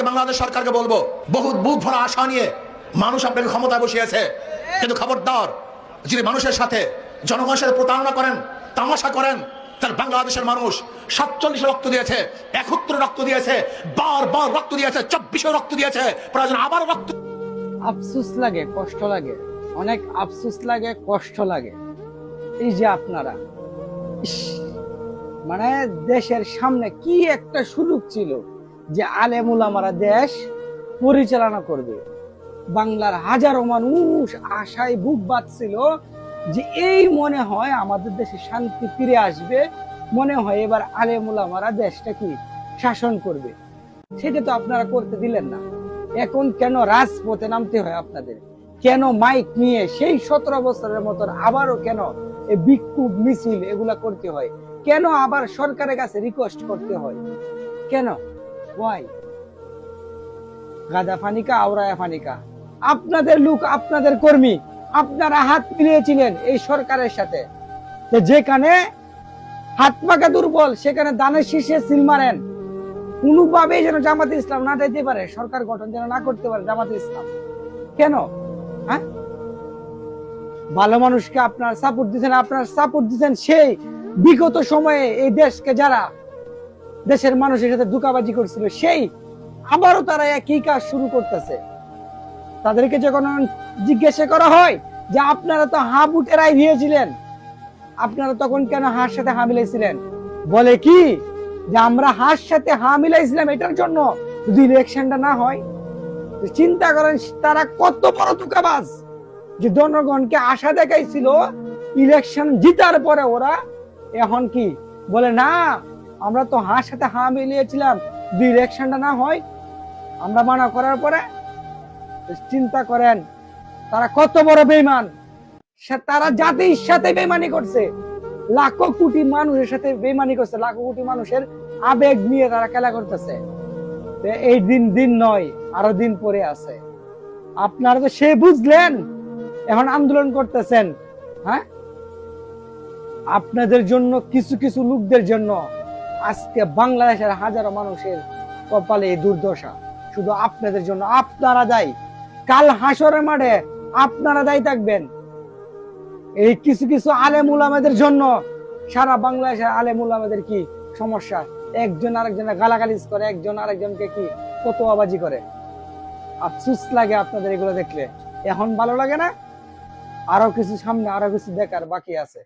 আজকে বাংলাদেশ সরকারকে বলবো, বহুত বুক ভরা আশা নিয়ে মানুষ আপনাকে ক্ষমতায় বসিয়েছে, কিন্তু খবরদার, যিনি মানুষের সাথে জনগণের সাথে প্রতারণা করেন, তামাশা করেন, তার বাংলাদেশের মানুষ 47 রক্ত দিয়েছে, 71 রক্ত দিয়েছে, বারবার রক্ত দিয়েছে, 24 রক্ত দিয়েছে, প্রয়োজন আবার রক্ত। আফসোস লাগে, কষ্ট লাগে, অনেক আফসোস লাগে, কষ্ট লাগে। এই যে আপনারা ইস, মানে দেশের সামনে কি একটা সুযোগ ছিল যে আলেম উলামারা দেশ পরিচালনা করবে। বাংলার হাজারো মানুষ আশায় বুক বাঁধছিল যে এই মনে হয় আমাদের দেশে শান্তি ফিরে আসবে, মনে হয় এবার আলেম উলামারা দেশটা কি শাসন করবে। সেটা তো আপনারা করতে দিলেন না। এখন কেন রাজপথে নামতে হয় আপনাদের? কেন মাইক নিয়ে সেই 17 বছরের মতন আবারও কেন এই বিক্ষোভ মিছিল এগুলা করতে হয়? কেন আবার সরকারের কাছে রিকোয়েস্ট করতে হয়? কেন? ওয়াই? গাদা ফানিকা আওরায়া ফানিকা। আপনাদের লোক, আপনাদের কর্মী, আপনারা হাত মিলিয়েছিলেন এই সরকারের সাথে, যেখানে হাত পাকা দুর্বল সেখানে দানের শীষে সিল মারেন। কোনোভাবে যেন জামাতে ইসলাম না যাইতে পারে, সরকার গঠন যেন না করতে পারে জামাতে ইসলাম। কেন? হ্যাঁ, ভালো মানুষকে আপনার সাপোর্ট দিচ্ছেন, আপনার সাপোর্ট দিচ্ছেন সেই বিগত সময়ে এই দেশকে যারা দেশের মানুষের সাথে ধোঁকাবাজি করছিল, সেই আবারও তারা একই কাজ শুরু করতেছে। তাদেরকে যখন জিজ্ঞাসা করা হয় যে আপনারা তো হা বুটের রায় দিয়েছিলেন, আপনারা তখন কেন হার সাথে হা মিলাইছিলেন? বলে কি যে আমরা হার সাথে হা মিলাইছিলাম এটার জন্য যদি ইলেকশনটা না হয়। চিন্তা করেন তারা কত বড় ধোঁকাবাজ, যে জনগণকে আশা দেখাইছিল ইলেকশন জিতার পরে ওরা এখন কি বলে, না আমরা তো হার সাথে হা মিলিয়েছিলাম, যদি ইলেকশনটা না হয় আমরা মানা করার পরে। চিন্তা করেন তারা কত বড় বেঈমান। তারা জাতির সাথে বেঈমানি করছে, লাখো কোটি মানুষের সাথে বেঈমানি করছে, লাখো কোটি মানুষের আবেগ নিয়ে তারা খেলা করতেছে। এই দিন নয়, আরো দিন পরে আছে। আপনারা তো সে বুঝলেন, এখন আন্দোলন করতেছেন। হ্যাঁ, আপনাদের জন্য, কিছু কিছু লোকদের জন্য আজকে বাংলাদেশের হাজারো মানুষের কপালে এই দুর্দশা। শুধু আপনাদের জন্য আপনারা দায়ী। কাল হাসরের মাঠে আপনারা দায়ী থাকবেন। এই কিছু কিছু আলেম উলামাদের জন্য সারা বাংলাদেশের আলেম উলামাদের কি সমস্যা, একজন আরেকজনের গালাগালিজ করে, একজন আরেকজনকে কি ফতোয়াবাজি করে। আফসোস লাগে আপনাদের এগুলো দেখলে। এখন ভালো লাগে না? আরো কিছু সামনে আরো কিছু দেখার বাকি আছে।